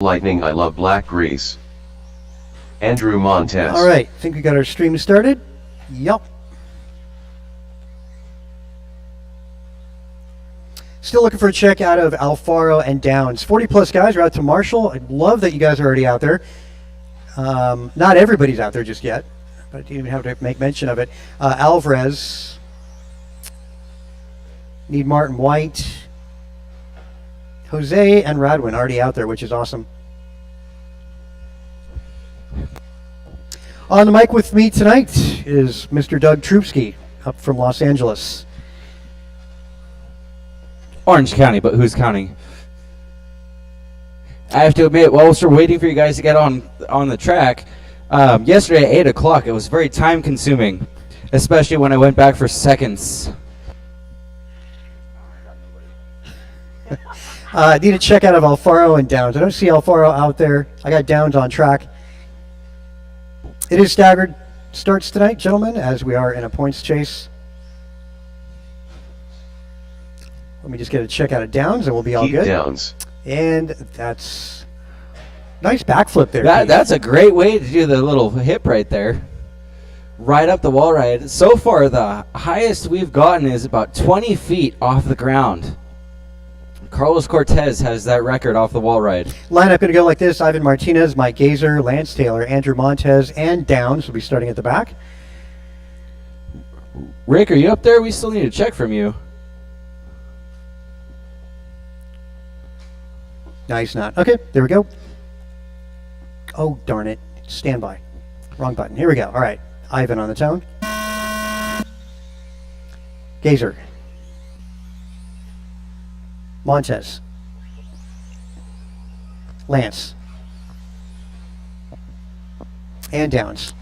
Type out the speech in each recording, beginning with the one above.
Lightning, I love black grease. Andrew Montez. All right, think we got our stream started? Yup. Still looking for a check out of Alfaro and Downs. 40 plus guys are out to Marshall. I love that you guys are already out there. Not everybody's out there just yet, but I didn't even have to make mention of it. Alvarez. Need Martin White. Jose and Radwin already out there, which is awesome. On the mic with me tonight is Mr. Doug Troopsky, up from Los Angeles. Orange County, but who's counting? I have to admit, while we're waiting for you guys to get on the track, yesterday at 8 o'clock, it was very time-consuming, especially when I went back for seconds. I need a check out of Alfaro and Downs. I don't see Alfaro out there. I got Downs on track. It is staggered starts tonight, gentlemen, as we are in a points chase. Let me just get a check out of Downs, and we'll be all Keith good. Downs. And that's nice backflip there. That's a great way to do the little hip right there. Right up the wall ride. So far, the highest we've gotten is about 20 feet off the ground. Carlos Cortez has that record off the wall ride. Lineup going to go like this: Ivan Martinez, Mike Gazer, Lance Taylor, Andrew Montez, and Downs will be starting at the back. Rick, are you up there? We still need a check from you. No, he's not. Okay, there we go. Oh, darn it. Stand by. Wrong button. Here we go. All right. Ivan on the tone. Gazer. Montez. Lance. And Downs.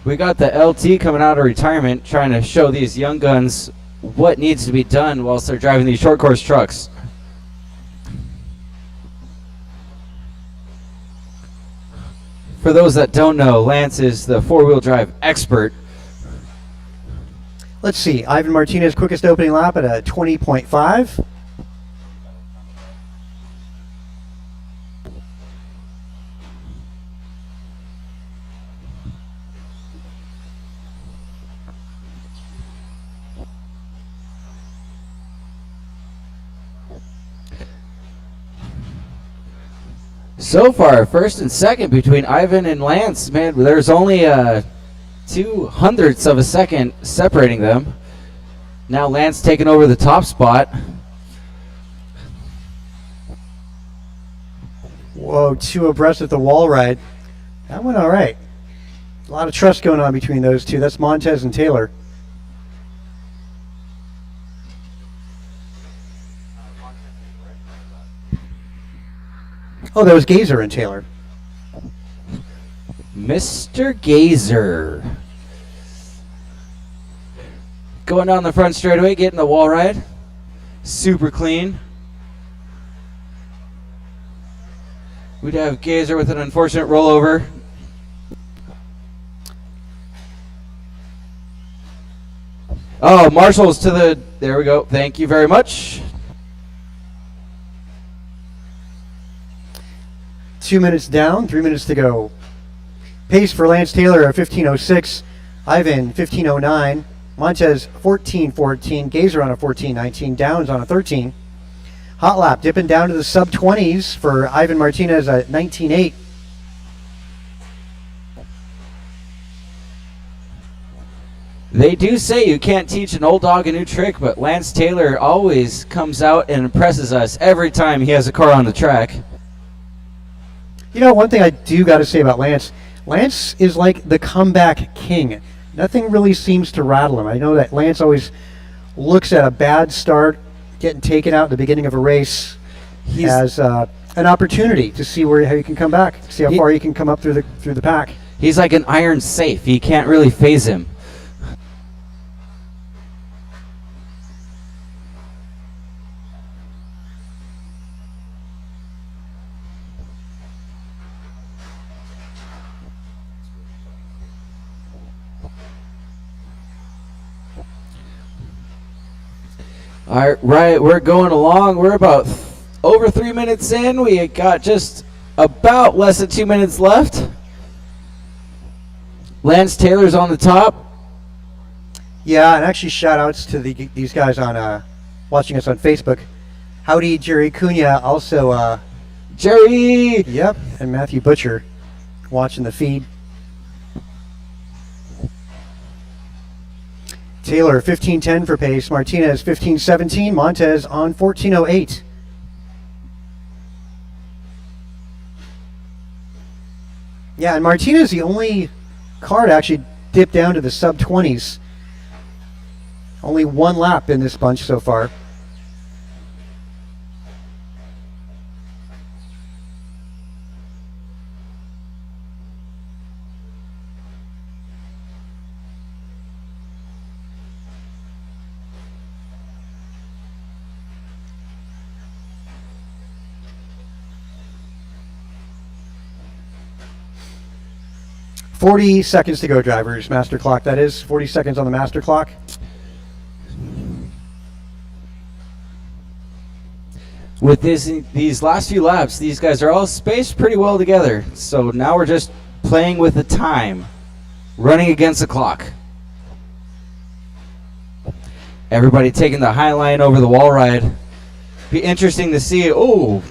We got the LT coming out of retirement trying to show these young guns what needs to be done whilst they're driving these short course trucks. For those that don't know, Lance is the four-wheel drive expert. Let's see. Ivan Martinez, quickest opening lap at a 20.5. So far, first and second between Ivan and Lance, man, there's only 0.02 of a second separating them. Now Lance taking over the top spot. Whoa, two abreast at the wall ride. That went all right. A lot of trust going on between those two. That's Montez and Taylor. Oh, that was Gazer and Taylor. Mr. Gazer. Going down the front straightaway, getting the wall ride. Super clean. We'd have Gazer with an unfortunate rollover. Oh, Marshall's to the... There we go. Thank you very much. 2 minutes down, 3 minutes to go. Pace for Lance Taylor at 15:06. Ivan 15:09. Montez 14:14. Gazer on a 14:19. Downs on a 13. Hot lap dipping down to the sub 20s for Ivan Martinez at 19:8. They do say you can't teach an old dog a new trick, but Lance Taylor always comes out and impresses us every time he has a car on the track. You know, one thing I do got to say about Lance, Lance is like the comeback king. Nothing really seems to rattle him. I know that Lance always looks at a bad start, getting taken out in the beginning of a race, as an opportunity to see how you can come back, see how far you can come up through the pack. He's like an iron safe. He can't really phase him. All right, we're going along. We're about over 3 minutes in. We got just about less than 2 minutes left. Lance Taylor's on the top. Yeah, and actually shout outs to these guys on watching us on Facebook. Howdy, Jerry Cunha, also Jerry! yep, and Matthew Butcher watching the feed. Taylor 15:10 for pace, Martinez 15:17, Montez on 14:08. Yeah, and Martinez the only car to actually dip down to the sub 20s. Only one lap in this bunch so far. "40 seconds to go, drivers. Master clock, that is. 40 seconds on the master clock." With these last few laps, these guys are all spaced pretty well together. So now we're just playing with the time, running against the clock. Everybody taking the high line over the wall ride. Be interesting to see. Oh,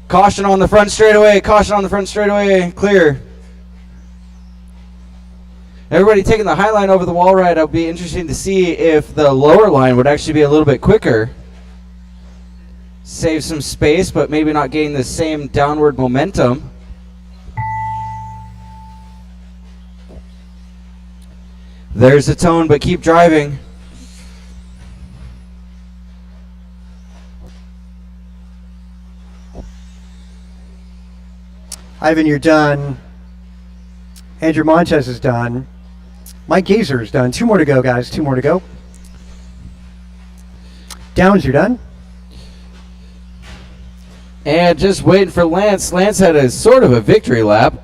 caution on the front straightaway. Caution on the front straightaway. Clear. Everybody taking the high line over the wall ride. It'll be interesting to see if the lower line would actually be a little bit quicker. Save some space, but maybe not gain the same downward momentum. There's the tone, but keep driving. Ivan, you're done. Andrew Montez is done. Mike Gazer is done. 2 more to go, guys. 2 more to go. Downs, you're done. And just waiting for Lance. Lance had a sort of a victory lap.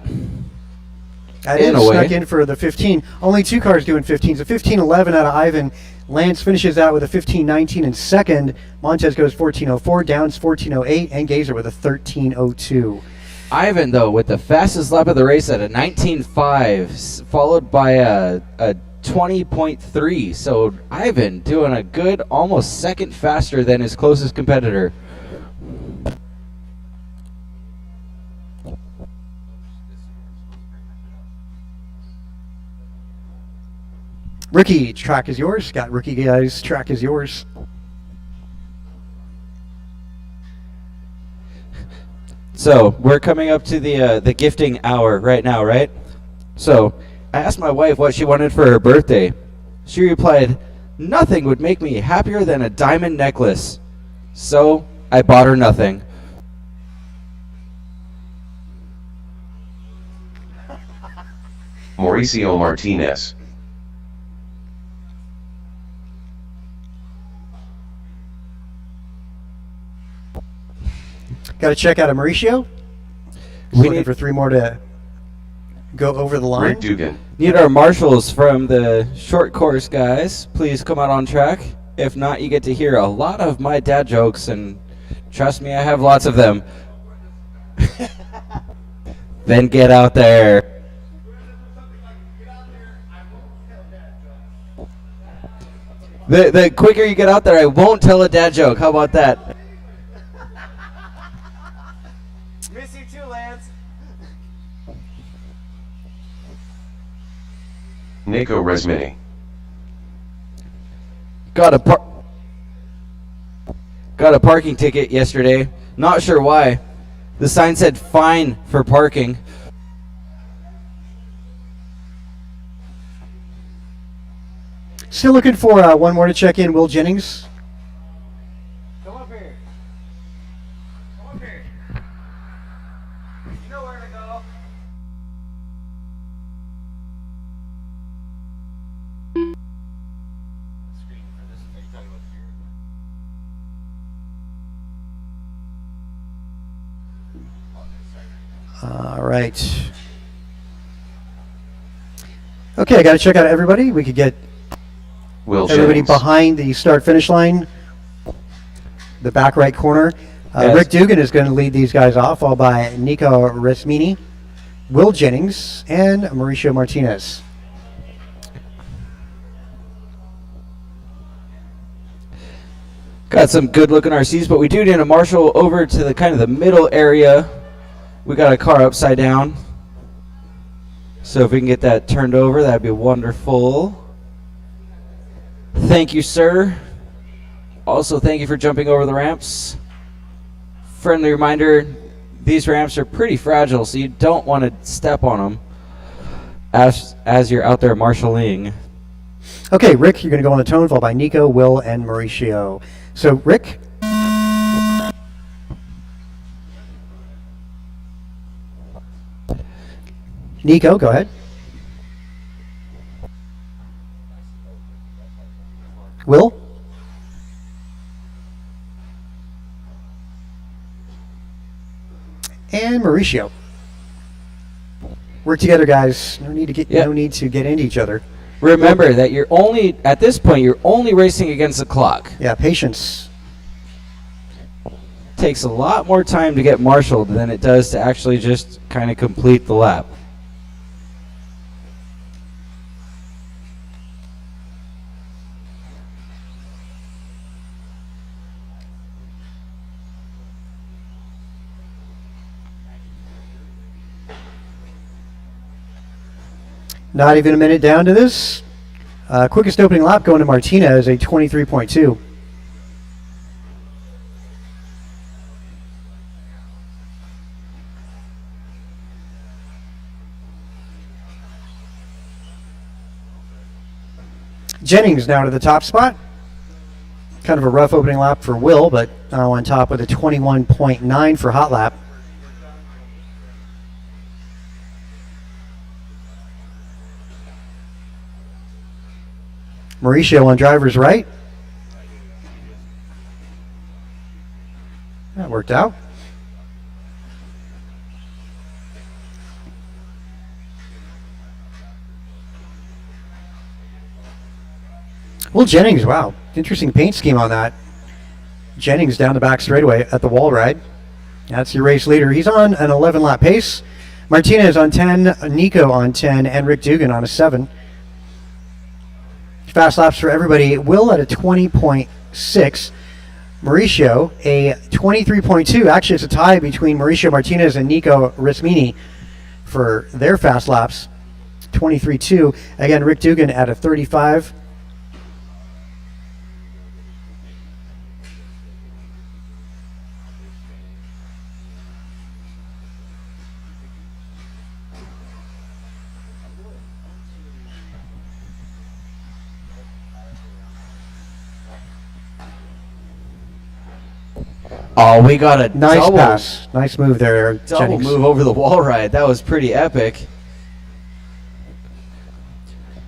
That In is a way. snuck in for the 15. Only 2 cars doing 15s. A 15:11 out of Ivan. Lance finishes out with a 15:19 in second. Montez goes 14:04. Downs 14:08. And Gazer with a 13:02. Ivan, though, with the fastest lap of the race at a 19.5, followed by a 20.3. So Ivan doing a good almost second faster than his closest competitor. Rookie, track is yours. Got rookie guys, track is yours. So we're coming up to the gifting hour right now, right? So I asked my wife what she wanted for her birthday. She replied, "Nothing would make me happier than a diamond necklace." So I bought her nothing. Mauricio Martinez. Got to check out a Mauricio. We Looking need- for 3 more to go over the line. Rick Dugan. Need our marshals from the short course guys. Please come out on track. If not, you get to hear a lot of my dad jokes, and trust me, I have lots of them. Then get out there. The quicker you get out there, I won't tell a dad joke. How about that? Miss you too, Lance. Nico Resmini. Got a parking ticket yesterday. Not sure why. The sign said fine for parking. Still looking for 1 more to check in. Will Jennings. Come up here. Come up here. You know where to go. All right. Okay, I got to check out everybody. We could get Will everybody Jennings. behind the start-finish line. the back right corner. Yes. Rick Dugan is going to lead these guys off, followed by Nico Resmini, Will Jennings, and Mauricio Martinez. Got some good looking RCs, but we do need to marshal over to the kind of the middle area. We got a car upside down. So if we can get that turned over, that'd be wonderful. Thank you, sir. Also, thank you for jumping over the ramps. Friendly reminder, these ramps are pretty fragile, so you don't want to step on them as you're out there marshaling. Okay, Rick, you're going to go on the tone, followed by Nico, Will, and Mauricio. So, Rick. Nico, go ahead. Will? And Mauricio. Work together, guys. No need to get into each other. Remember that you're only, at this point, you're only racing against the clock. Yeah, patience. Takes a lot more time to get marshaled than it does to actually just kind of complete the lap. Not even a minute down to this. Quickest opening lap going to Martinez, a 23.2. Jennings now to the top spot. Kind of a rough opening lap for Will, but now on top with a 21.9 for hot lap. Mauricio on driver's right. That worked out. Will Jennings, wow. Interesting paint scheme on that. Jennings down the back straightaway at the wall ride. That's your race leader. He's on an 11-lap pace. Martinez on 10, Nico on 10, and Rick Dugan on a 7. Fast laps for everybody. Will at a 20.6. Mauricio a 23.2. Actually, it's a tie between Mauricio Martinez and Nico Resmini for their fast laps. 23.2. Again, Rick Dugan at a 35. Oh, we got a Nice pass. Nice move there, double Jennings. move over the wall ride. That was pretty epic.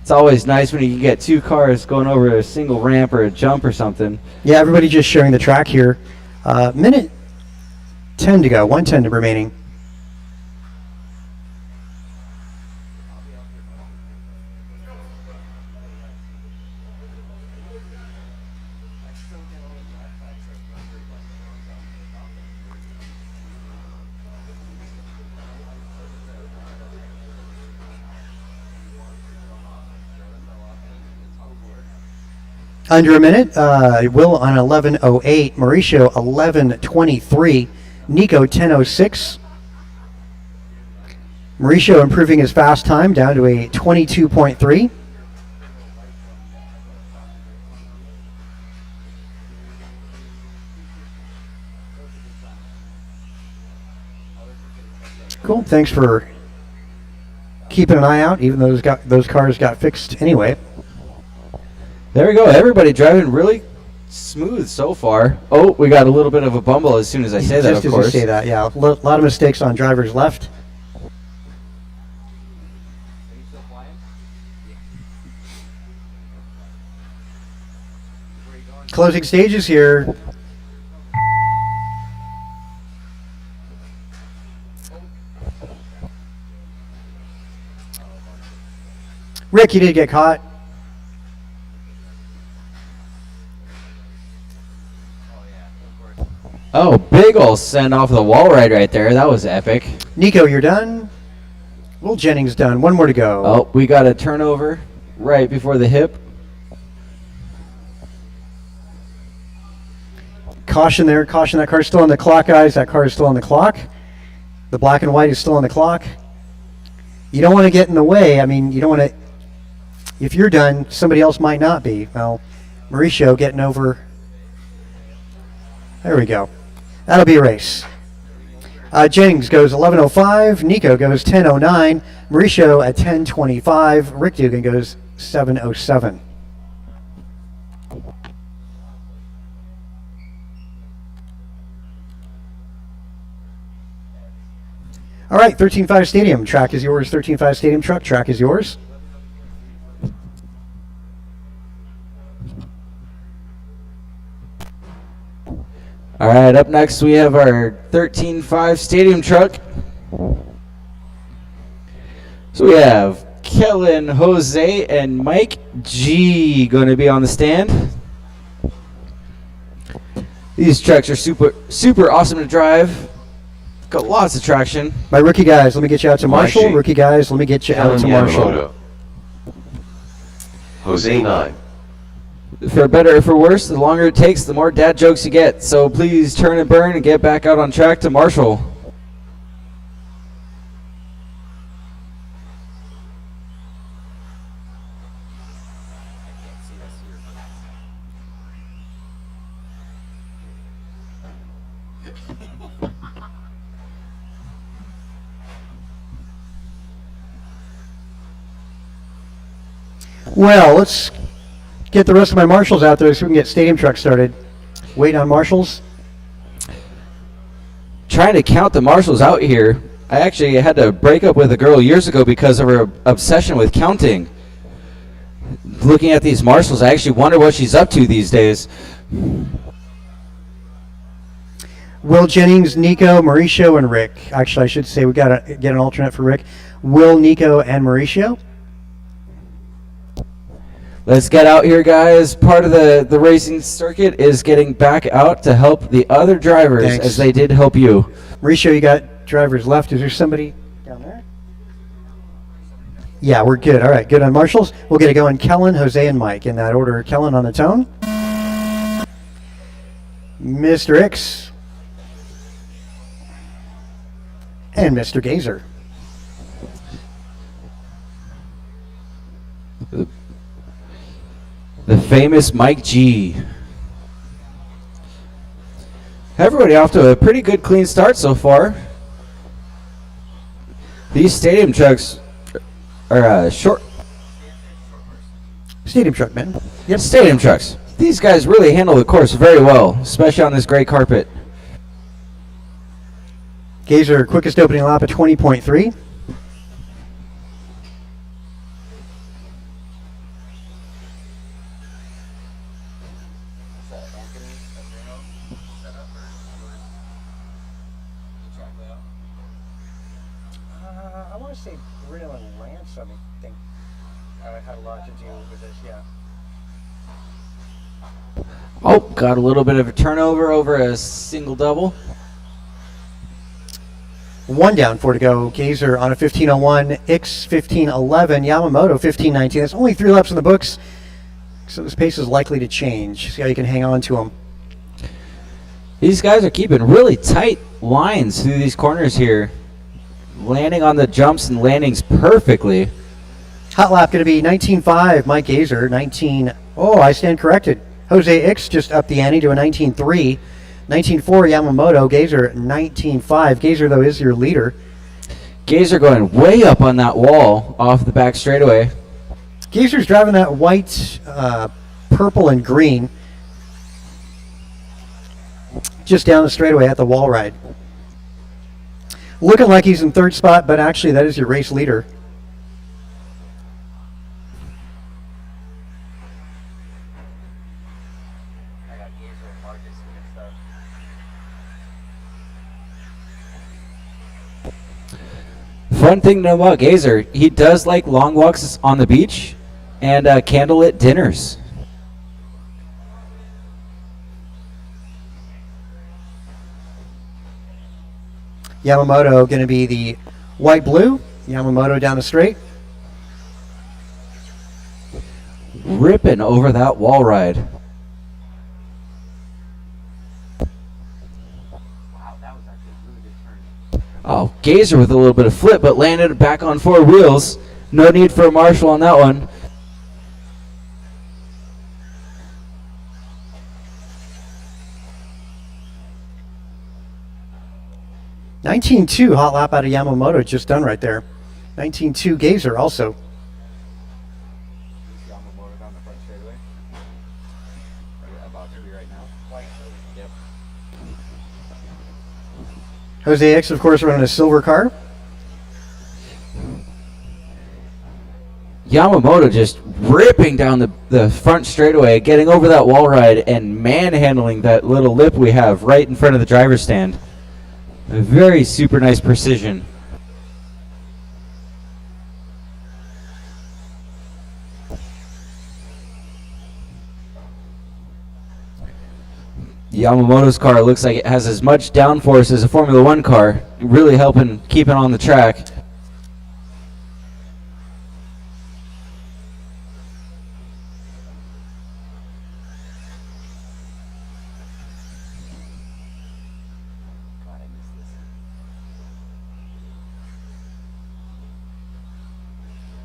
It's always nice when you can get two cars going over a single ramp or a jump or something. Yeah, everybody just sharing the track here. Minute 10 to go. 110 remaining. Under a minute. Will on 11.08. Mauricio 11.23. Nico 10.06. Mauricio improving his fast time down to a 22.3. Cool. Thanks for keeping an eye out, even though those cars got fixed anyway. There we go. Everybody driving really smooth so far. Oh, we got a little bit of a bumble as soon as I say that, Just of as course. you say that, yeah. A lot of mistakes on drivers left. Closing stages here. Rick, you did get caught. Oh, big ol' send off the wall right there. That was epic. Nico, you're done. Will Jennings done. One more to go. Oh, we got a turnover right before the hip. Caution there. Caution. That car's still on the clock, guys. That car is still on the clock. The black and white is still on the clock. You don't want to get in the way. I mean, you don't want to. If you're done, somebody else might not be. Well, Mauricio getting over. There we go. That'll be a race. Jennings goes 11:05. Nico goes 10:09. Mauricio at 10:25. Rick Dugan goes 7:07. All right, 13.5 Stadium. Track is yours. 13.5 Stadium truck. Track is yours. All right, up next we have our 13.5 Stadium truck. So we have Kellen, Jose, and Mike G going to be on the stand. These trucks are super awesome to drive. Got lots of traction. My rookie guys, let me get you out to Marshall. Mike G. Rookie guys, let me get you out Kellen to Marshall. Yamamoto. Jose 9. For better or for worse, the longer it takes, the more dad jokes you get. So please turn and burn and get back out on track to Marshall. Well, let's get the rest of my marshals out there so we can get Stadium truck started. Wait on marshals. Trying to count the marshals out here. I actually had to break up with a girl years ago because of her obsession with counting. Looking at these marshals, I actually wonder what she's up to these days. Will Jennings, Nico, Mauricio, and Rick. Actually, I should say we got to get an alternate for Rick. Will, Nico, and Mauricio. Let's get out here, guys. Part of the racing circuit is getting back out to help the other drivers. Thanks. As they did help you. Mauricio, you got drivers left. Is there somebody down there? Yeah, we're good. All right, good on marshals. We'll get it going. Kellen, Jose, and Mike in that order. Kellen on the tone. Mr. X. And Mr. Gazer. The famous Mike G. Everybody off to a pretty good clean start so far. These stadium trucks are short. Stadium truck, man. Yep, stadium trucks. These guys really handle the course very well, especially on this gray carpet. Gazer, quickest opening lap at 20.3. I want to say Bruno and Lance, I think, had a lot to do with this, yeah. Oh, got a little bit of a turnover over a single double. One down, four to go. Gazer on a 15:01, X 15:11, Yamamoto 15:19. That's only 3 laps in the books, so this pace is likely to change. See how you can hang on to them. These guys are keeping really tight lines through these corners here. Landing on the jumps and landings perfectly. Hot lap going to be 19.5, Mike Gazer. 19. Oh, I stand corrected. Jose X just upped the ante to a 19.3. 19.4, Yamamoto. Gazer 19.5. Gazer, though, is your leader. Gazer going way up on that wall off the back straightaway. Gazer's driving that white, purple, and green just down the straightaway at the wall ride. Looking like he's in third spot, but actually that is your race leader. Fun thing to know about Gazer, he does like long walks on the beach and candlelit dinners. Yamamoto going to be the white-blue. Yamamoto down the straight. Ripping over that wall ride. Oh, Gazer with a little bit of flip, but landed back on 4 wheels. No need for a Marshall on that one. (19.2) hot lap out of Yamamoto just done right there. 19.2 Gazer also. Jose X, of course, running a silver car. Yamamoto just ripping down the front straightaway, getting over that wall ride and manhandling that little lip we have right in front of the driver's stand. A very super nice precision. Yamamoto's car looks like it has as much downforce as a Formula One car, really helping keep it on the track.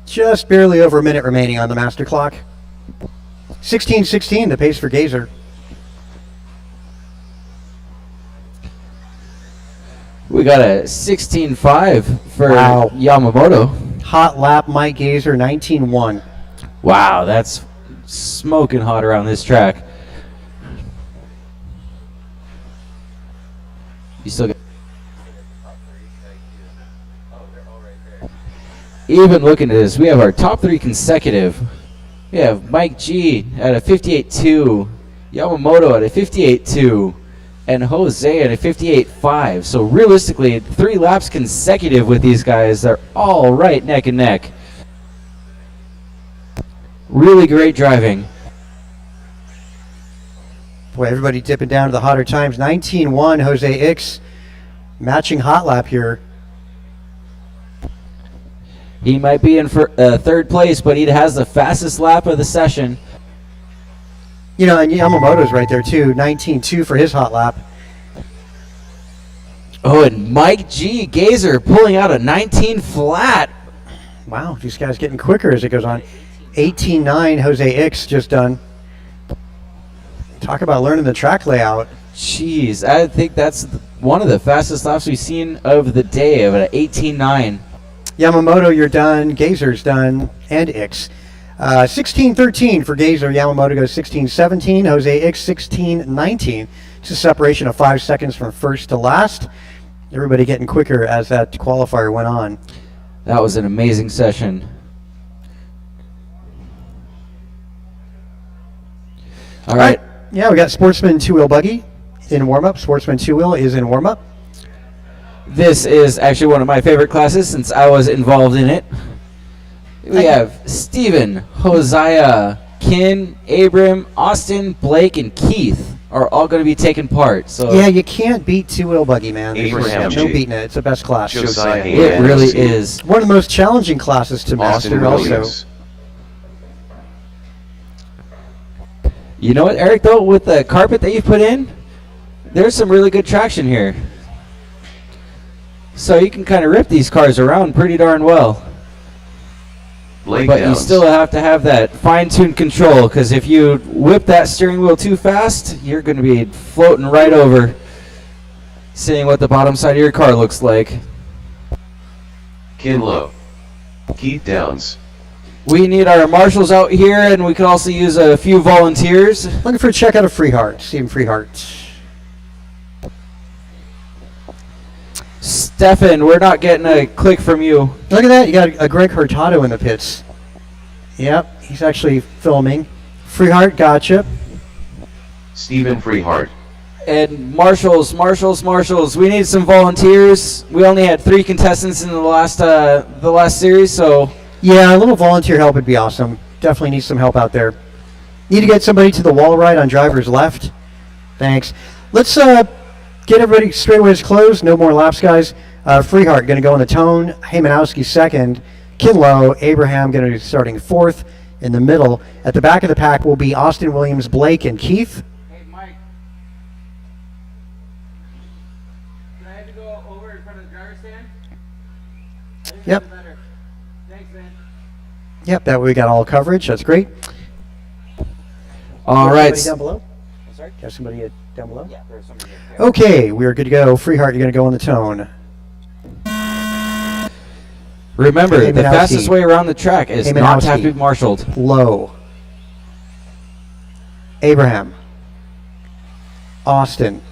Just barely over a minute remaining on the master clock. 16:16 the pace for Gazer. We got a 16.5 for Wow. Yamamoto. Hot lap, Mike Gazer, 19.1. Wow, that's smoking hot around this track. You still got. Even looking at this, we have our top 3 consecutive. We have Mike G at a 58.2, Yamamoto at a 58.2, and Jose at a 58.5. So realistically, 3 laps consecutive with these guys. They're all right neck and neck. Really great driving. Boy, everybody dipping down to the hotter times. 19.1 Jose X matching hot lap here. He might be in for 3rd place, but he has the fastest lap of the session. You know, and Yamamoto's right there too. 19.2 for his hot lap. Oh, and Mike G. Gazer pulling out a 19 flat. Wow, these guys getting quicker as it goes on. 18.9 Jose X just done. Talk about learning the track layout. Jeez, I think that's one of the fastest laps we've seen of the day, of an 18.9. Yamamoto, you're done. Gazer's done. And X. 16.13 for Gazer. Yamamoto goes 16.17. Jose X 16.19. It's a separation of 5 seconds from first to last. Everybody getting quicker as that qualifier went on. That was an amazing session. All right. Yeah, we got Sportsman 2-wheel buggy in warm-up. Sportsman 2-wheel is in warm-up. This is actually one of my favorite classes since I was involved in it. We have Steven, Hosea, Kin, Abram, Austin, Blake, and Keith are all going to be taking part. So Yeah, you can't beat 2-wheel buggy, man. There's Abraham no G. beating it. It's the best class. Josiah it really Anderson. is. One of the most challenging classes to Austin master also. Williams. You know what, Eric, though, with the carpet that you've put in, there's some really good traction here. So you can kind of rip these cars around pretty darn well. Blake But you Downs. still have to have that fine-tuned control, because if you whip that steering wheel too fast, you're going to be floating right over, seeing what the bottom side of your car looks like. Kin Lowe. Keith Downs. We need our marshals out here, and we could also use a few volunteers. Looking for a check out of Freehart. Stephen Freehart. Stefan, we're not getting a click from you. Look at that. You got a Greg Hurtado in the pits. Yep, he's actually filming. Freehart, gotcha. Stephen Freehart. And marshals, we need some volunteers. We only had 3 contestants in the last series, so Yeah, a little volunteer help would be awesome. Definitely need some help out there. Need to get somebody to the wall ride on driver's left. Thanks. Let's Get everybody straightaways closed. No more laps, guys. Freehart going to go on the tone. Haymanowski second. Kinlow, Abraham going to be starting fourth in the middle. At the back of the pack will be Austin Williams, Blake, and Keith. Hey, Mike. Can I have you go over in front of the driver's stand? I think Yep. that's better. Thanks, man. Yep, that way we got all coverage. That's great. All Got right. somebody down below? Sorry? Got somebody down below? Yeah, there's somebody there. Okay, we're good to go. Freehart, you're going to go on the tone. Remember, the Haymanowski. fastest way around the track is not to have to Haymanowski. be marshaled. Low. Abraham. Austin.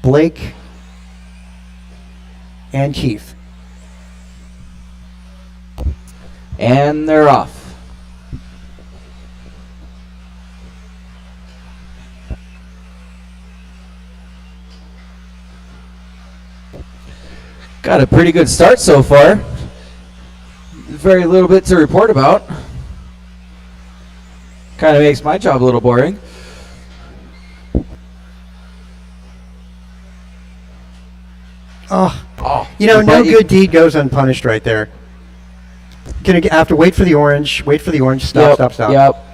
Blake. And Keith. And they're off. Got a pretty good start so far. Very little bit to report about. Kind of makes my job a little boring. Oh, Oh, you know, no but good deed goes unpunished right there. Gonna have to wait for the orange. Wait for the orange. Stop, Yep, stop, stop. Yep.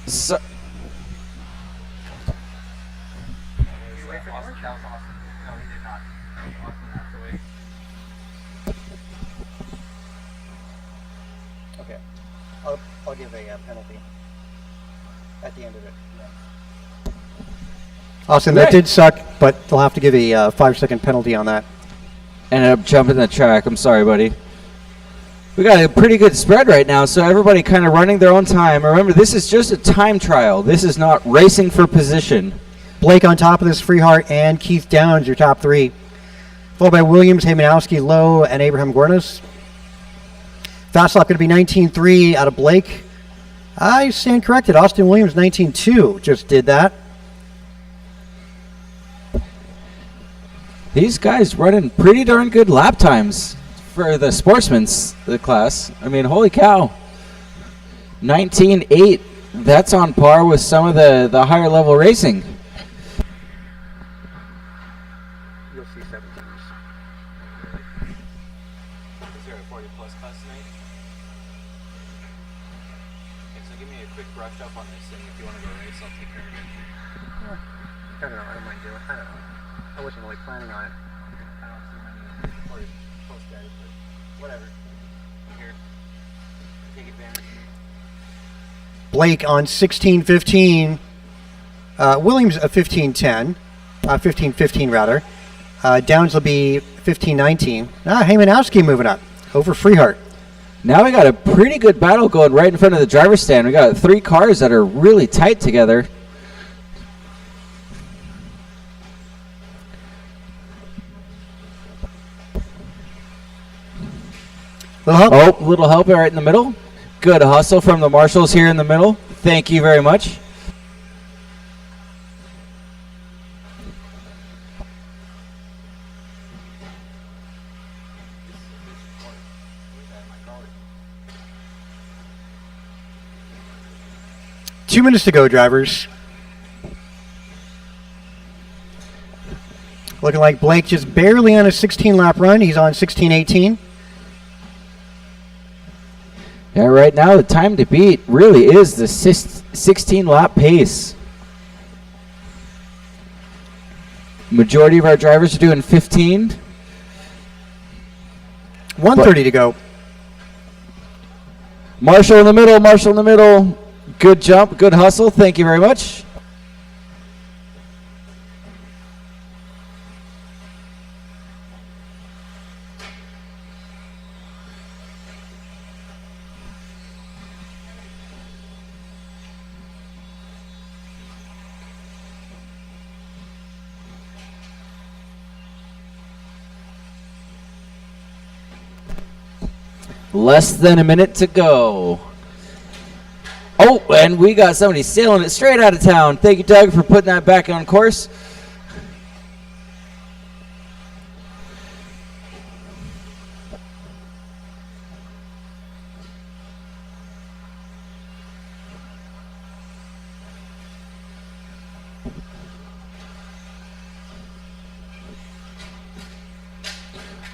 So, Okay. I'll give a penalty at the end of it. Austin, that Right. did suck, but they'll have to give a 5-second penalty on that. ended up jumping the track. I'm sorry, buddy. We got a pretty good spread right now, so everybody kind of running their own time. Remember, this is just a time trial. This is not racing for position. Blake on top of this, Freehart and Keith Downs, your top three. Followed by Williams, Haymanowski, Lowe, and Abraham Guarnos. Fast lap going to be 19.3 out of Blake. I stand corrected. Austin Williams, 19.2, just did that. These guys running pretty darn good lap times for the sportsman's class. I mean, holy cow. 19.8. That's on par with some of the higher level racing. You'll see 17s. Is there a 40 plus class tonight? Okay, so give me a quick brush up on this, and if you want to go race, I'll take care of it. I don't know. I don't mind doing it. I don't know. I wasn't really planning on it. I don't see many 40 plus guys, but whatever. Here, take advantage. Blake on 16.15. Williams a 15.10. 15.15 rather. Downs will be 15.19. Haymanowski moving up over Freehart. Now we got a pretty good battle going right in front of the driver's stand. We got 3 cars that are really tight together. Little help. Oh, little help right in the middle. Good hustle from the marshals here in the middle. Thank you very much. Two minutes to go, drivers. Looking like Blake just barely on a 16-lap run. He's on 16.18. Yeah, right now the time to beat really is the 16 lap pace. Majority of our drivers are doing 15. 1:30 to go. Marshall in the middle, Marshall in the middle. Good jump, good hustle. Thank you very much. Less than a minute to go. Oh, and we got somebody sailing it straight out of town. Thank you, Doug, for putting that back on course.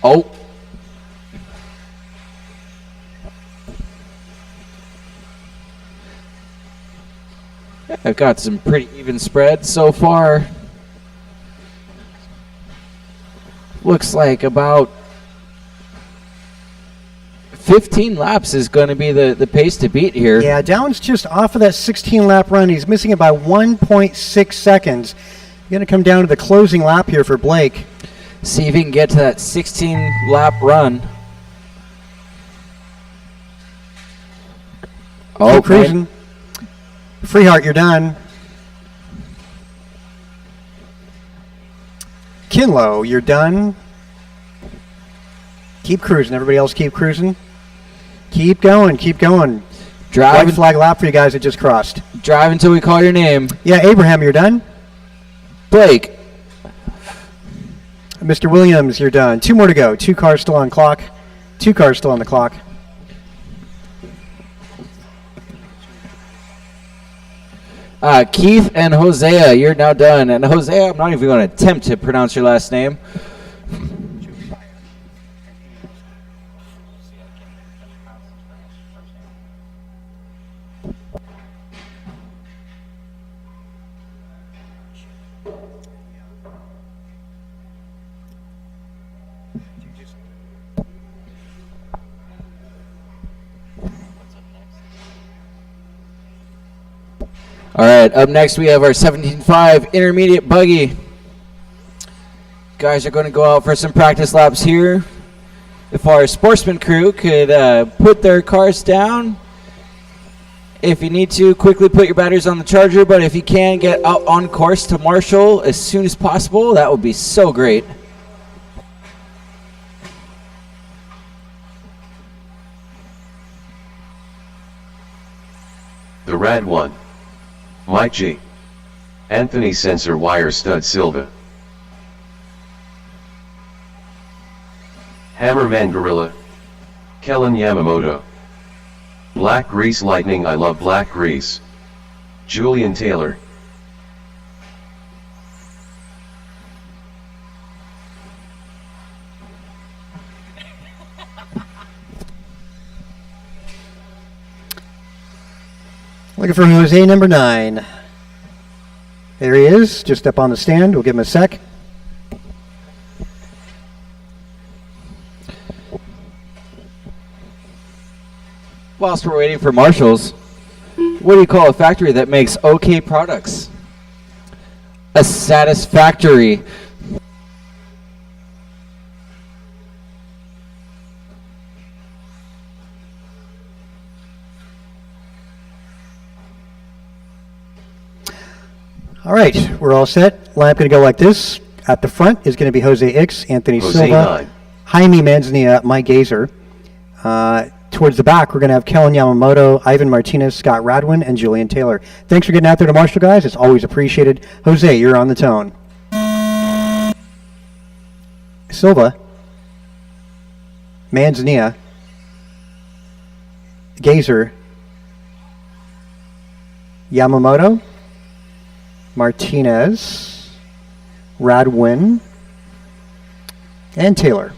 Oh. I've got some pretty even spread so far. Looks like about 15 laps is going to be the pace to beat here. Yeah, Downs just off of that 16-lap run. He's missing it by 1.6 seconds. Going to come down to the closing lap here for Blake. See if he can get to that 16-lap run. Oh, cruising. Freehart, you're done. Kinlow, you're done. Keep cruising. Everybody else keep cruising. Keep going. Keep going. Drive. White flag lap for you guys that just crossed. Drive until we call your name. Yeah, Abraham, you're done. Blake. Mr. Williams, you're done. 2 more to go. 2 cars still on clock. 2 cars still on the clock. Keith and Hosea, you're now done. And Hosea, I'm not even going to attempt to pronounce your last name. All right, up next we have our 17.5 intermediate buggy. Guys are going to go out for some practice laps here. If our sportsman crew could put their cars down. If you need to, quickly put your batteries on the charger, but if you can get out on course to Marshall as soon as possible, that would be so great. The Rad 1. Mike G. Anthony Sensor Wire Stud Silva. Hammerman Gorilla. Kellen Yamamoto. Black Grease Lightning, I love black grease. Julian Taylor. Looking for Jose number 9. There he is, just up on the stand. We'll give him a sec. Whilst we're waiting for Marshalls, what do you call a factory that makes okay products? A satisfactory. All right, we're all set. Line going to go like this. At the front is going to be Jose Ix, Anthony Jose Silva, 9. Jaime Manzanilla, Mike Gazer. Towards the back, we're going to have Kellen Yamamoto, Ivan Martinez, Scott Radwin, and Julian Taylor. Thanks for getting out there to Marshall, guys. It's always appreciated. Jose, you're on the tone. Silva, Manzanilla, Gazer, Yamamoto, Martinez, Radwin, and Taylor.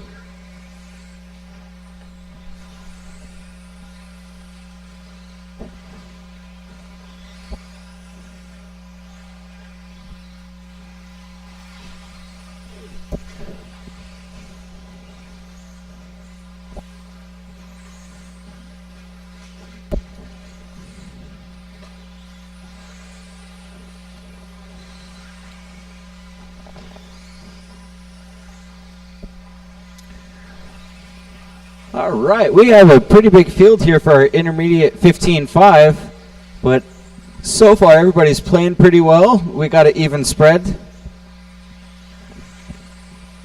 All right, we have a pretty big field here for our intermediate 15.5, but so far everybody's playing pretty well. We got an even spread.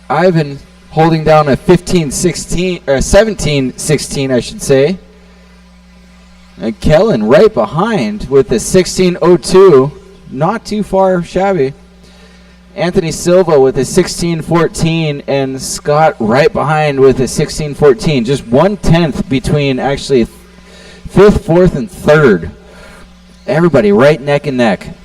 Ivan holding down a 15-16 or 17-16, I should say. And Kellen right behind with a 16.02, not too far shabby. Anthony Silva with a 16.14 and Scott right behind with a 16.14. Just 1/10 between actually 5th, 4th, and 3rd. Everybody right neck and neck.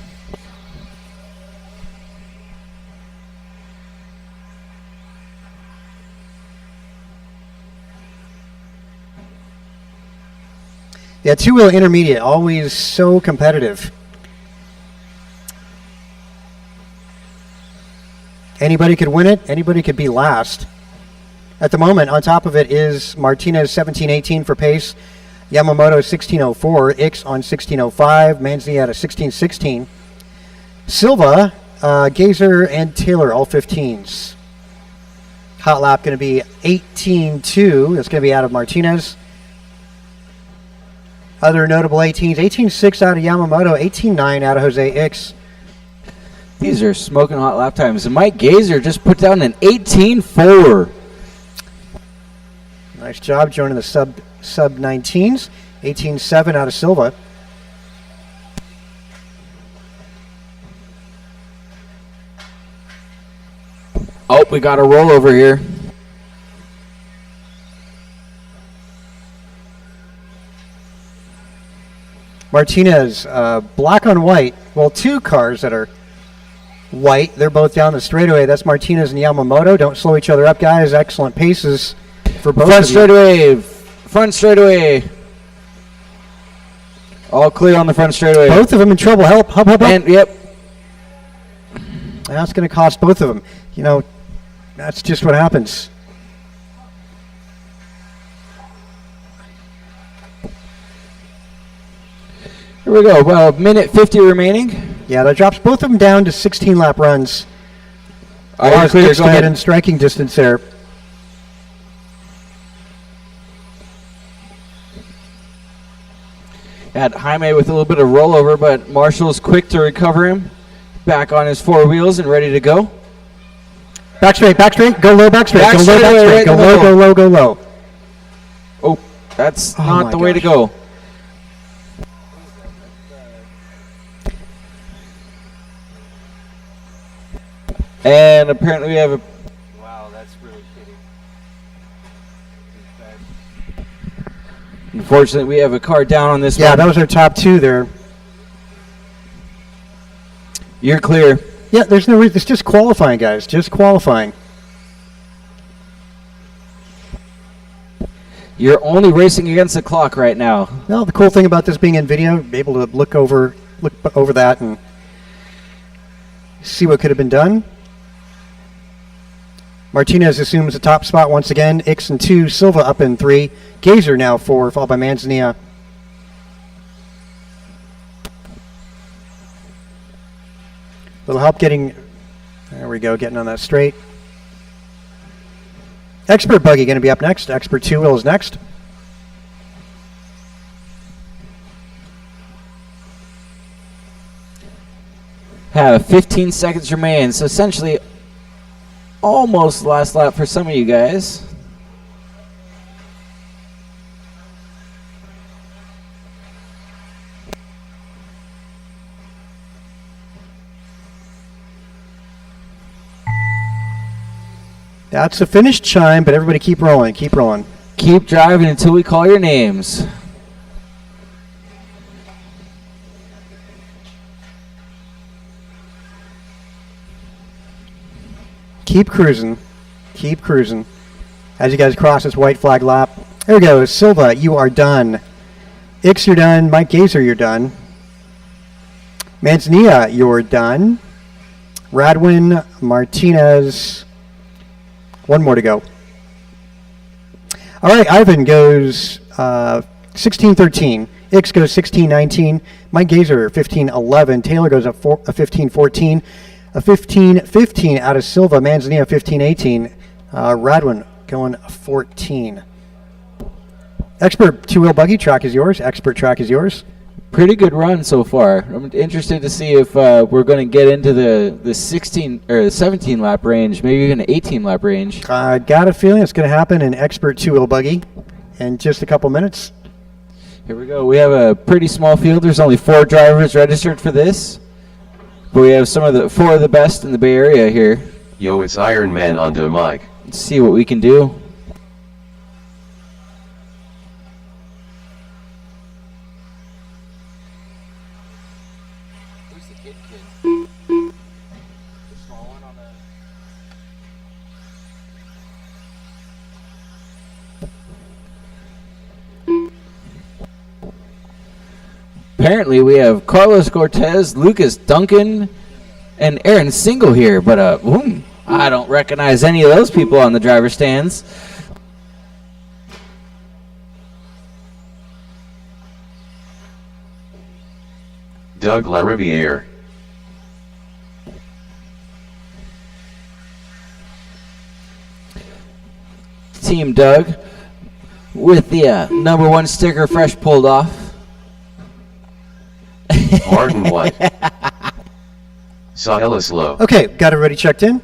Yeah, two-wheel intermediate, always so competitive. Anybody could win it. Anybody could be last. At the moment, on top of it is Martinez 1718 for pace, Yamamoto 1604, Ix on 1605, Manzini at a 1616. Silva, Gazer, and Taylor all 15s. Hot lap going to be 18.2. That's going to be out of Martinez. Other notable 18s, 18.6 out of Yamamoto, 18.9 out of Jose Ix. These are smoking hot lap times. And Mike Gazer just put down an 18.4. Nice job joining the sub 19s. 18.7 out of Silva. Oh, we got a rollover here. Martinez, black on white. Well, two cars that are white. They're both down the straightaway. That's Martinez and Yamamoto. Don't slow each other up, guys. Excellent paces for both Front of you. straightaway. Front straightaway. All clear on the front straightaway. Both of them in trouble. Help, help, help, help. And, yep. That's going to cost both of them. You know, that's just what happens. Here we go. Well, minute 50 remaining. Yeah, that drops both of them down to 16-lap runs. All right, clear. Just Go to get ahead. in striking distance there. Had Jaime with a little bit of rollover, but Marshall's quick to recover him. Back on his four wheels and ready to go. Back straight, go low, back straight, Back go low, straight back away, straight, right go in the low, middle. go low, go low. Oh, that's Oh not my the way to gosh. go. And apparently we have a... Wow, that's really shitty. Unfortunately, we have a car down on this Yeah, one. that was our top two there. You're clear. Yeah, there's no reason. It's just qualifying, guys. Just qualifying. You're only racing against the clock right now. Well, the cool thing about this being in video, be able to look over that and see what could have been done. Martinez assumes the top spot once again. Ix in 2, Silva up in 3, Gazer now 4, followed by Manzanilla. Little help getting, there we go, getting on that straight. Expert Buggy going to be up next. Expert 2-wheel is next. Have 15 seconds remain, so essentially almost last lap for some of you guys. That's a finish chime, but everybody keep rolling, keep rolling. Keep driving until we call your names. Keep cruising. Keep cruising. As you guys cross this white flag lap. There we go. Silva, you are done. Ix, you're done. Mike Gazer, you're done. Manzanilla, you're done. Radwin, Martinez. One more to go. All right, Ivan goes 16-13. Ix goes 16-19. Mike Gazer, 15-11. Taylor goes up 15-14. A 15-15 out of Silva. Manzanilla 15-18. Radwin going 14. Expert two-wheel buggy track is yours. Expert track is yours. Pretty good run so far. I'm interested to see if we're going to get into the 16 or the 17 lap range, maybe even an 18 lap range. I got a feeling it's going to happen in expert two-wheel buggy in just a couple minutes. Here we go. We have a pretty small field. There's only 4 drivers registered for this, but we have some of the 4 of the best in the Bay Area here. Yo, it's Iron Man on the mic. Let's see what we can do. Who's the kid? The small one on the... apparently we have Carlos Cortez, Lucas Duncan, and Aaron Single here, but I don't recognize any of those people on the driver's stands. Doug Lariviere. Team Doug with the #1 sticker fresh pulled off. Martin White. Silas Lowe. Okay, got everybody checked in.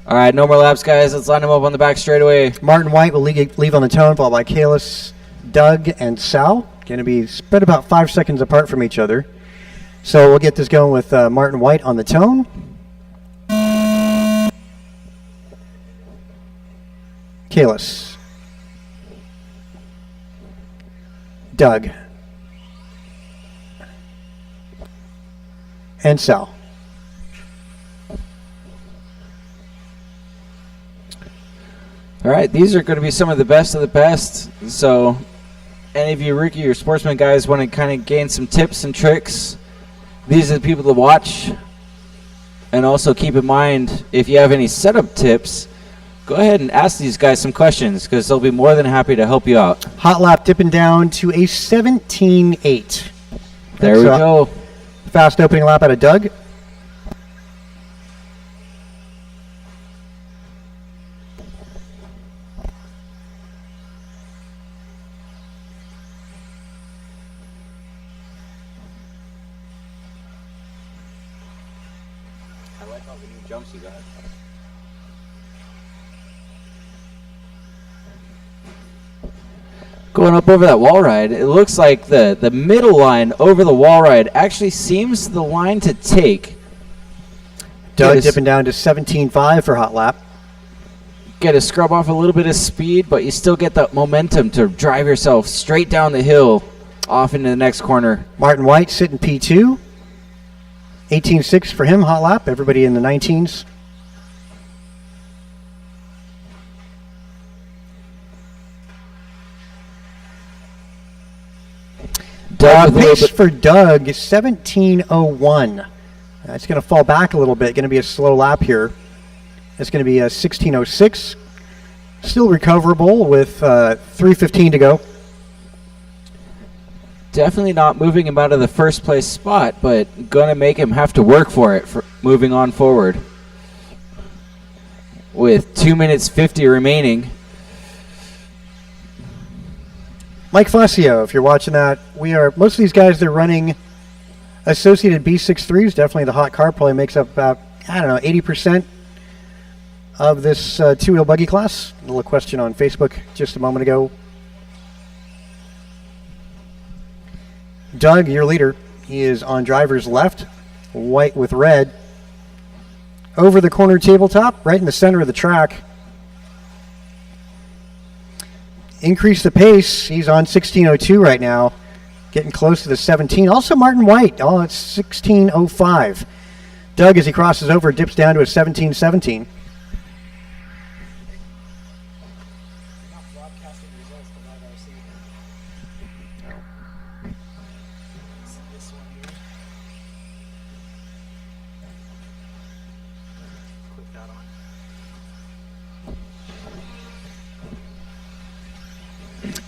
All right, no more laps, guys. Let's line them up on the back straightaway. Martin White will leave on the tone, followed by Kalis, Doug, and Sal. Going to be spread about 5 seconds apart from each other. So we'll get this going with Martin White on the tone. Kalis. Doug. And Sal. All right, these are going to be some of the best of the best. So any of you rookie or sportsman guys want to kind of gain some tips and tricks, these are the people to watch. And also keep in mind, if you have any setup tips, go ahead and ask these guys some questions because they'll be more than happy to help you out. Hot lap dipping down to a 17.8. There we go. Fast opening lap out of Doug. I like all the new jumps you got. Going up over that wall ride, it looks like the middle line over the wall ride actually seems the line to take. Doug dipping down to 17.5 for hot lap. Get to scrub off a little bit of speed, but you still get that momentum to drive yourself straight down the hill off into the next corner. Martin White sitting P2. 18.6 for him, hot lap. Everybody in the 19s. Pace for Doug is 17.01. It's going to fall back a little bit. Going to be a slow lap here. It's going to be a 16.06. Still recoverable with 3:15 to go. Definitely not moving him out of the first place spot, but going to make him have to work for it for moving on forward. With 2 minutes 50 remaining. Mike Flacio, if you're watching that, most of these guys, they're running Associated B63s. Definitely the hot car probably makes up about, 80% of this two-wheel buggy class. A little question on Facebook just a moment ago. Doug, your leader, he is on driver's left, white with red. Over the corner tabletop, right in the center of the track. Increase the pace. He's on 16.02 right now, getting close to the 17. Also Martin White, it's 16.05. Doug, as he crosses over, dips down to a 17.17.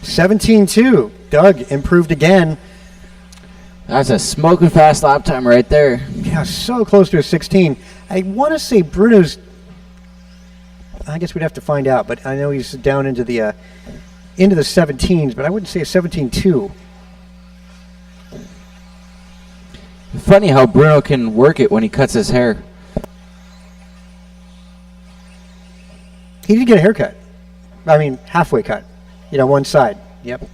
(17.2). Doug improved again. That's a smoking fast lap time right there. Yeah, so close to a 16. I want to say Bruno's. I guess we'd have to find out, but I know he's down into the 17s, but I wouldn't say a 17.2. Funny how Bruno can work it when he cuts his hair. He did get a haircut. I mean, halfway cut. One side. Yep.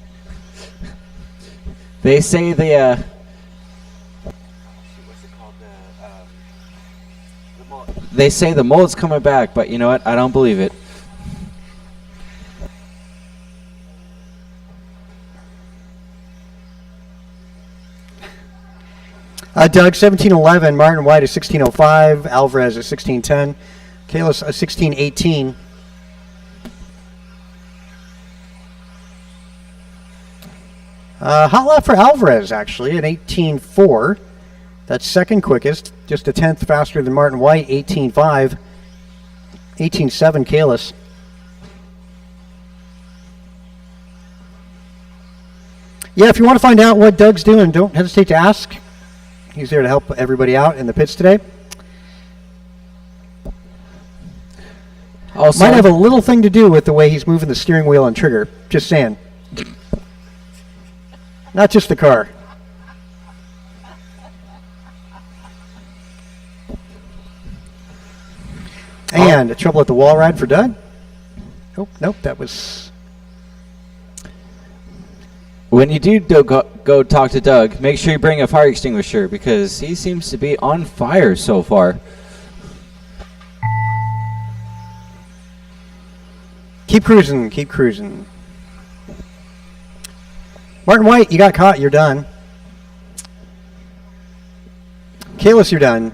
They say the they say the mullet's coming back, but you know what? I don't believe it. Doug 17.11, Martin White is 16.05, Alvarez is 16.10, Kalis 16.18. Hot lap for Alvarez, actually, at 18.4. That's second quickest, just a tenth faster than Martin White, 18.5. 18.7 Kalis. Yeah, if you want to find out what Doug's doing, don't hesitate to ask. He's there to help everybody out in the pits today. Also, Might have a little thing to do with the way he's moving the steering wheel and trigger. Just saying. Not just the car. And a trouble at the wall ride for Doug. Nope, that was... when you do go talk to Doug, make sure you bring a fire extinguisher because he seems to be on fire so far. Keep cruising, keep cruising. Martin White, you got caught, you're done. Kalis, you're done.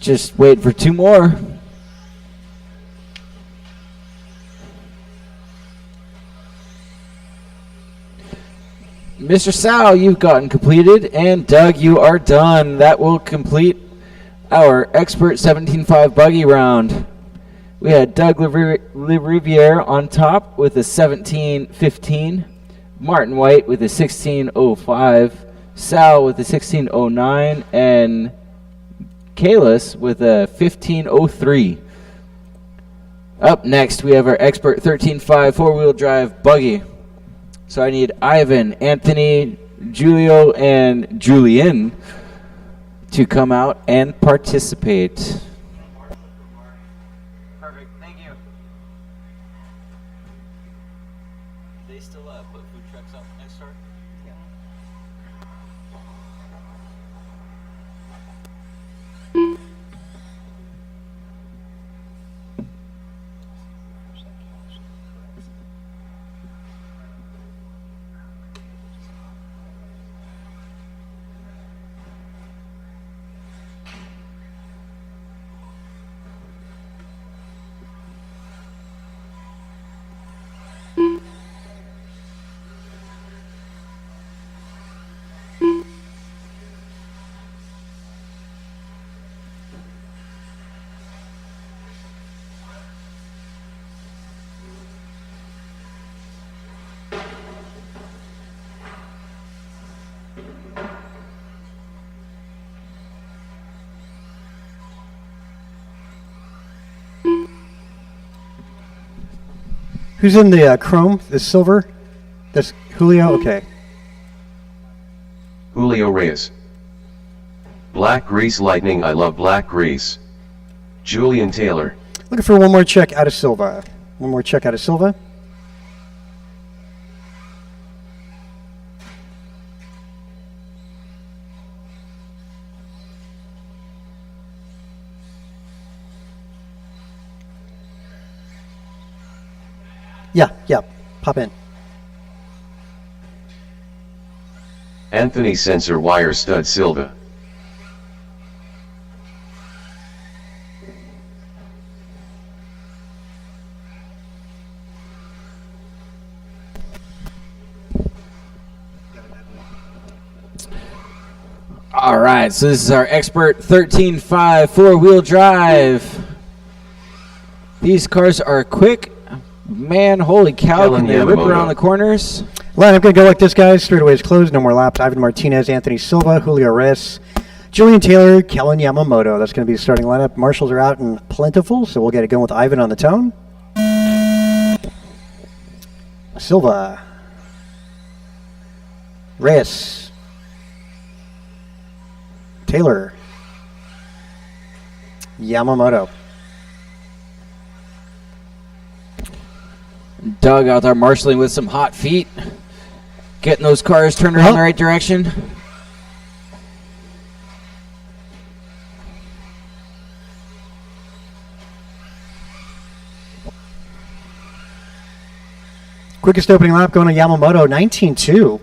Just wait for two more. Mr. Sal, you've gotten completed, and Doug, you are done. That will complete our Expert 17.5 buggy round. We had Doug Riviere on top with a 17.15, Martin White with a 16.05, Sal with a 16.09, and Kalis with a 15.03. Up next, we have our Expert 13.5 four-wheel drive buggy. So I need Ivan, Anthony, Julio, and Julian to come out and participate. Perfect, thank you. They still put food trucks up next door? Who's in the chrome, the silver? That's Julio? Okay. Julio Reyes. Black Grease Lightning, I love black grease. Julian Taylor. Looking for one more check out of Silva. One more check out of Silva. Yeah, pop in. Anthony Sensor Wire Stud Silva. All right, so this is our Expert 13.5 four-wheel drive. These cars are quick. Man, holy cow, Kellen can they rip Yamamoto. around the corners? Lineup going to go like this, guys. Straightaways closed. No more laps. Ivan Martinez, Anthony Silva, Julio Reyes, Julian Taylor, Kellen Yamamoto. That's going to be the starting lineup. Marshals are out and plentiful, so we'll get it going with Ivan on the tone. Silva. Reyes. Taylor. Yamamoto. Doug out there marshaling with some hot feet. Getting those cars turned around the right direction. Quickest opening lap going to Yamamoto, 19.2.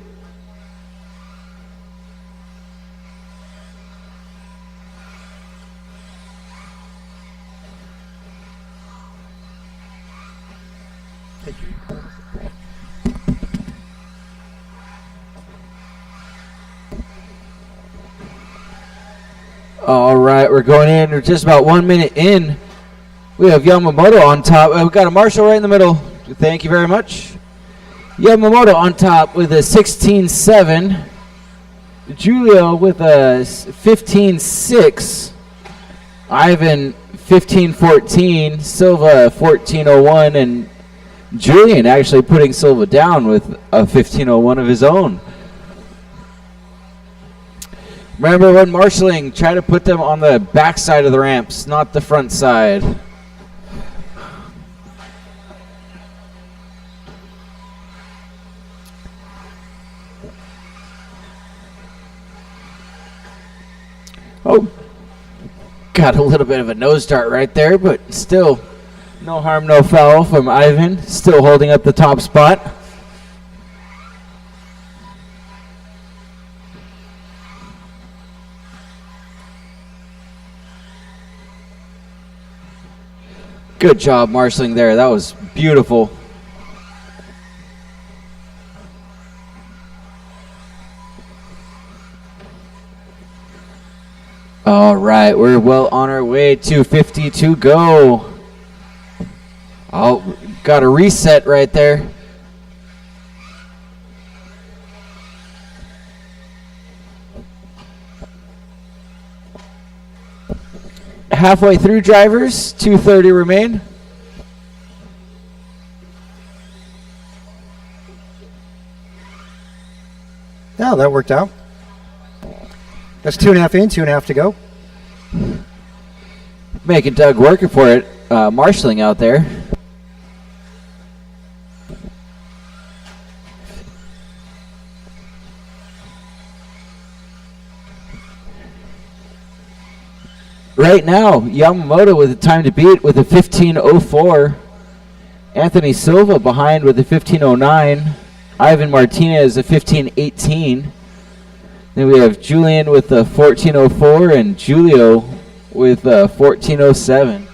All right, we're going in. We're just about 1 minute in. We have Yamamoto on top. We've got a Marshall right in the middle. Thank you very much. Yamamoto on top with a 16.7. Julio with a 15.6. Ivan 15.14. Silva 14.01. And Julian actually putting Silva down with a 15.01 of his own. Remember when marshalling, try to put them on the back side of the ramps, not the front side. Oh, got a little bit of a nose dart right there, but still no harm, no foul from Ivan, still holding up the top spot. Good job marshalling there. That was beautiful. All right, we're well on our way to 50 to go. Oh, got a reset right there. Halfway through, drivers. 2:30 remain. Yeah, that worked out. That's 2.5 in, 2.5 to go. Making Doug working for it. Marshalling out there. Right now, Yamamoto with the time to beat with a 15.04. Anthony Silva behind with a 15.09. Ivan Martinez a 15.18. Then we have Julian with a 14.04 and Julio with a 14.07.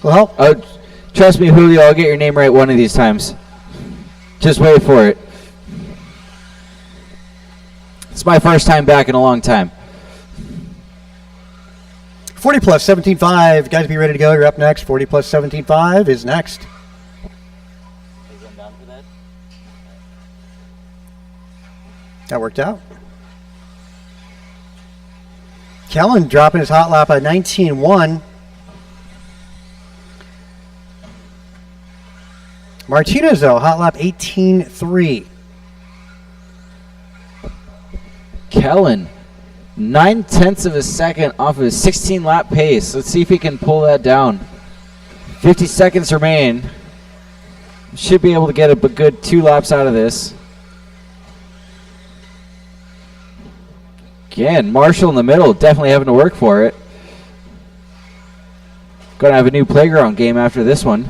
Well, Trust me, Julio, I'll get your name right one of these times. Just wait for it. It's my first time back in a long time. 40 plus 17.5. Guys, be ready to go. You're up next. 40 plus 17.5 is next. That worked out. Kellen dropping his hot lap at 19.1. Martinez, though, hot lap 18.3. Kellen, 9/10 of a second off of his 16-lap pace. Let's see if he can pull that down. 50 seconds remain. Should be able to get a good 2 laps out of this. Again, Marshall in the middle, definitely having to work for it. Going to have a new playground game after this one.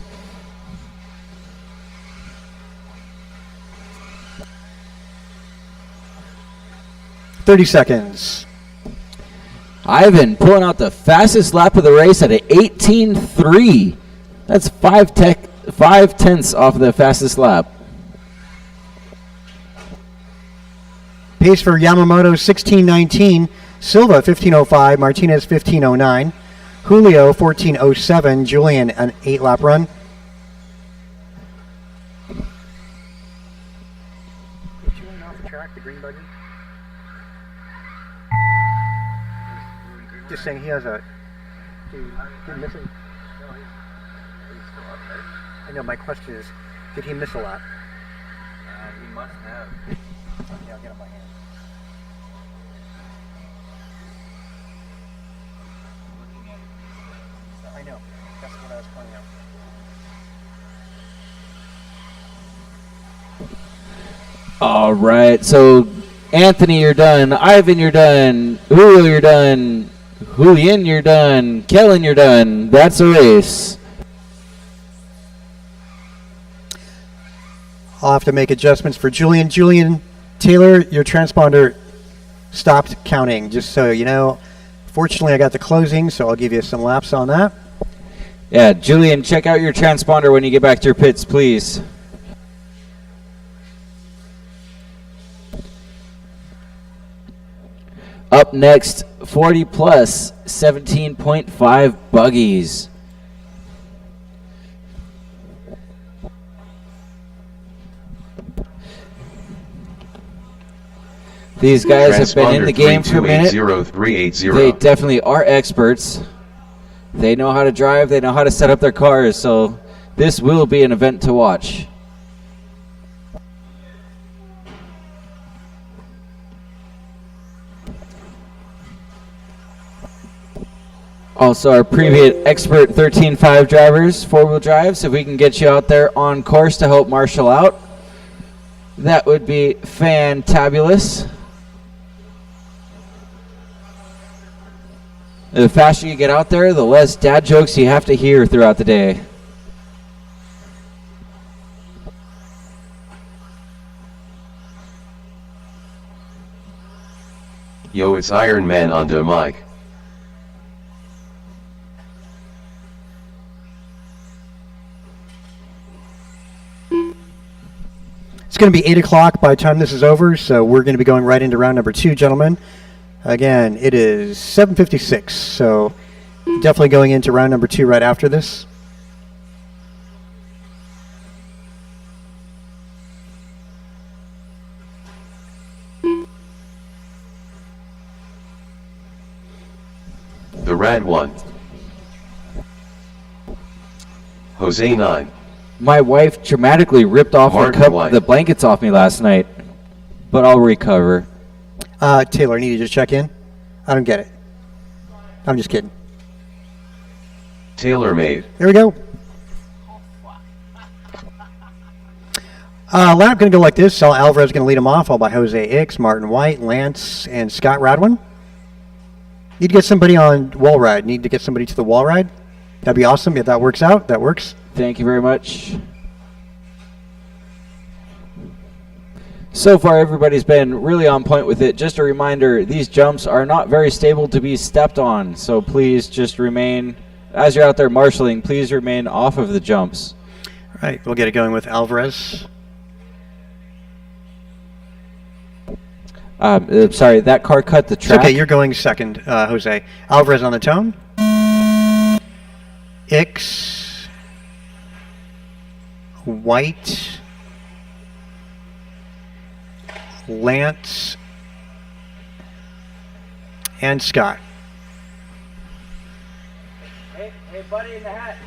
.30 seconds. Ivan pulling out the fastest lap of the race at an 18.3. That's 5/10 off the fastest lap. Pace for Yamamoto 16.19. Silva 15.05. Martinez 15.09. Julio 14.07. Julian an 8-lap run. Just saying he has a. Did he miss it? No, he's still up there. I know. My question is, did he miss a lap? He must have. Yeah, I'll get on my hand. I know. That's what I was pointing out. All right, so Anthony, you're done. Ivan, you're done. Julio, you're done. Julian, you're done. Kellen, you're done. That's a race. I'll have to make adjustments for Julian. Julian Taylor, your transponder stopped counting, just so you know. Fortunately, I got the closing, so I'll give you some laps on that. Yeah, Julian, check out your transponder when you get back to your pits, please. Up next, 40 plus 17.5 buggies. These guys have been in the game for a minute. 380-380. They definitely are experts. They know how to drive. They know how to set up their cars. So this will be an event to watch. Also, our previous expert 13.5 drivers, four-wheel drives. If we can get you out there on course to help marshal out, that would be fantabulous. The faster you get out there, the less dad jokes you have to hear throughout the day. Yo, it's Iron Man on the mic. It's going to be 8 o'clock by the time this is over, so we're going to be going right into round number 2, gentlemen. Again, it is 7:56, so definitely going into round number 2 right after this. The Rad 1. Jose 9. My wife dramatically ripped off Martin White. the blankets off me last night, but I'll recover. Taylor, I need you to check in. I don't get it. I'm just kidding. Tailor made. There we go. Lineup going to go like this. Sal Alvarez going to lead them off, followed by Jose Ix, Martin White, Lance, and Scott Radwin. Need to get somebody on wall ride. Need to get somebody to the wall ride. That'd be awesome. If that works out, that works. Thank you very much. So far, everybody's been really on point with it. Just a reminder, these jumps are not very stable to be stepped on. So please just remain, as you're out there marshaling, please remain off of the jumps. All right, we'll get it going with Alvarez. Sorry, that car cut the It's track. okay, you're going second, Jose. Alvarez on the tone. Ix. White. Lance. And Scott. Hey, buddy in the hat.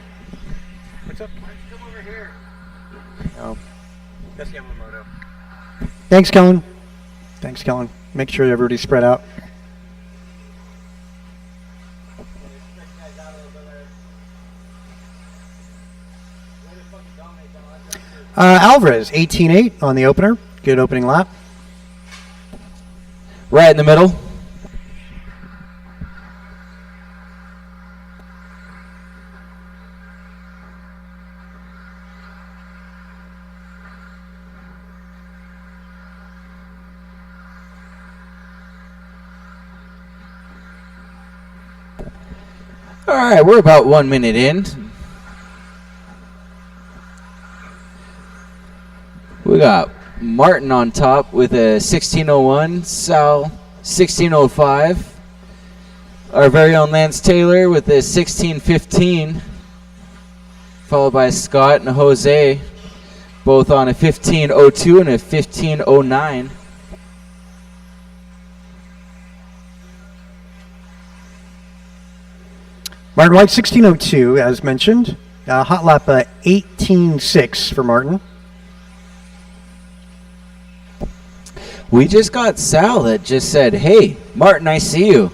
What's up? Come over here. Oh. That's Yamamoto. Thanks, Kellen. Thanks, Kellen. Make sure everybody's spread out. Alvarez, 18.8 on the opener. Good opening lap. Right in the middle. All right, we're about 1 minute in. We got Martin on top with a 1601, Sal 1605. Our very own Lance Taylor with a 1615, followed by Scott and Jose, both on a 1502 and a 1509. Martin White, 16.02, as mentioned. Hot lap 18.6 for Martin. We just got Sal that just said, hey, Martin, I see you.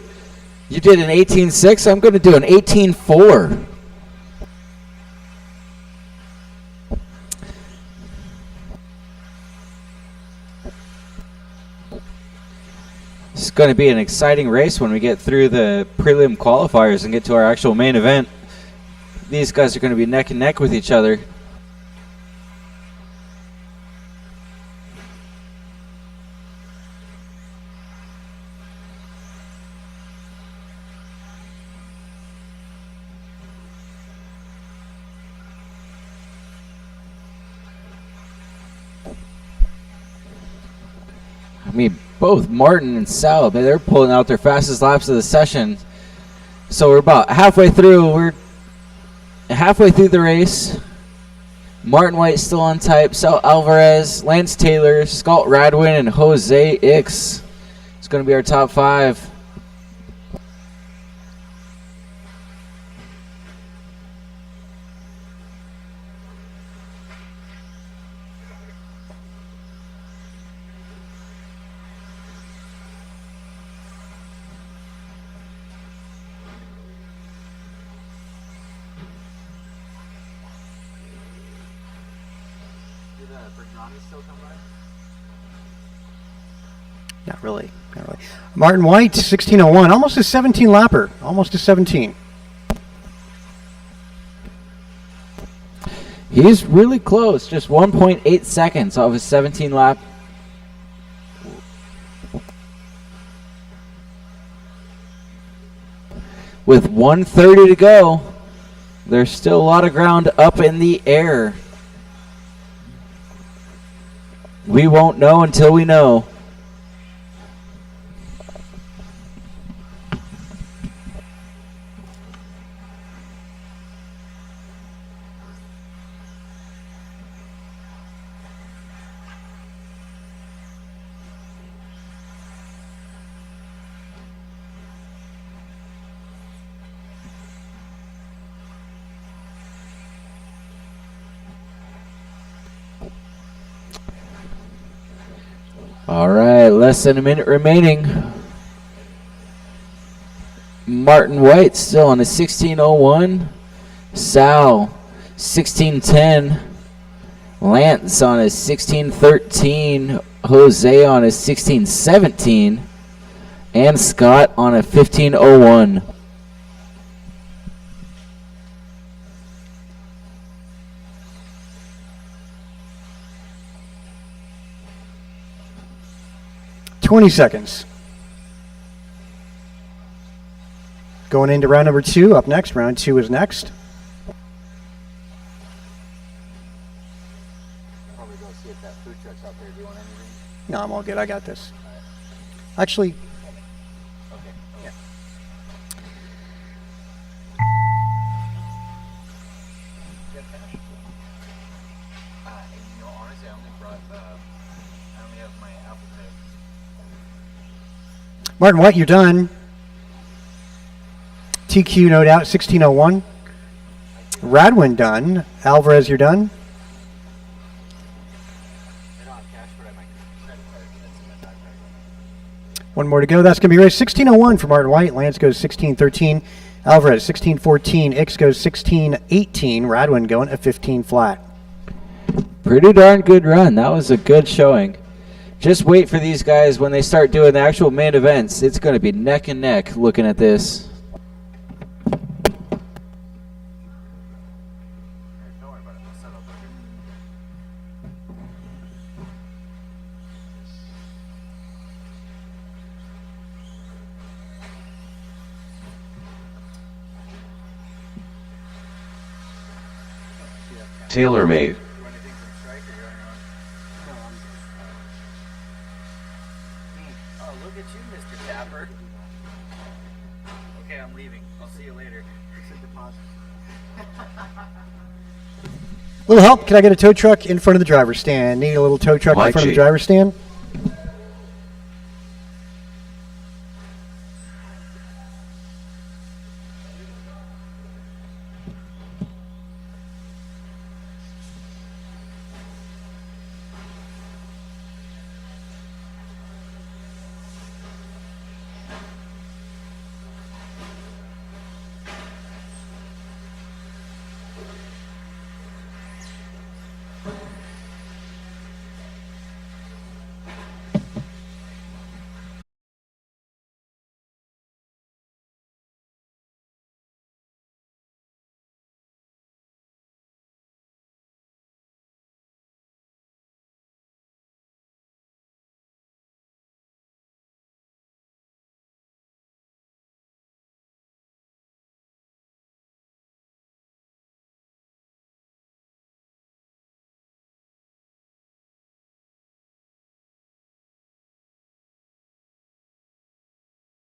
You did an 18.6, I'm going to do an 18.4. It's going to be an exciting race when we get through the prelim qualifiers and get to our actual main event. These guys are going to be neck and neck with each other. both Martin and Sal, they're pulling out their fastest laps of the session. So we're about halfway through. We're halfway through the race. Martin White still on type. Sal Alvarez, Lance Taylor, Scott Radwin, and Jose Ix. It's going to be our top 5. Not really. Not really. Martin White, 16:01, almost a 17 lapper. Almost a 17. He's really close, just 1.8 seconds off his 17 lap. With 1:30 to go, there's still a lot of ground up in the air. We won't know until we know. All right, less than a minute remaining. Martin White still on a 16:01. Sal, 16:10. Lance on a 16:13. Jose on a 16:17. And Scott on a 15:01. $20 seconds. Going into round number 2. Up next. Round 2 is next. Probably go see if that food truck's out there. Do you want anything? No, I'm all good. I got this. Actually, Okay. yeah. You know, honestly, I only brought, I only have my Apple Pay. Martin White, you're done. TQ, no doubt, 16:01. Radwin done. Alvarez, you're done. I don't have cash, but I have my credit card. That's in my backpack. One more to go. That's going to be race 16:01 for Martin White. Lance goes 16:13. Alvarez 16:14. Ix goes 16:18. Radwin going a 15 flat. Pretty darn good run. That was a good showing. Just wait for these guys when they start doing the actual main events. It's going to be neck and neck looking at this. Don't worry about it. I'll set up later. Tailor made. You want anything from Strike or you're on your own? Oh, look at you, Mr. Tapper. Okay, I'm leaving. I'll see you later. It's a deposit. Little help. Can I get a tow truck in front of the driver's stand? Need a little tow truck My in front of the G. driver's stand?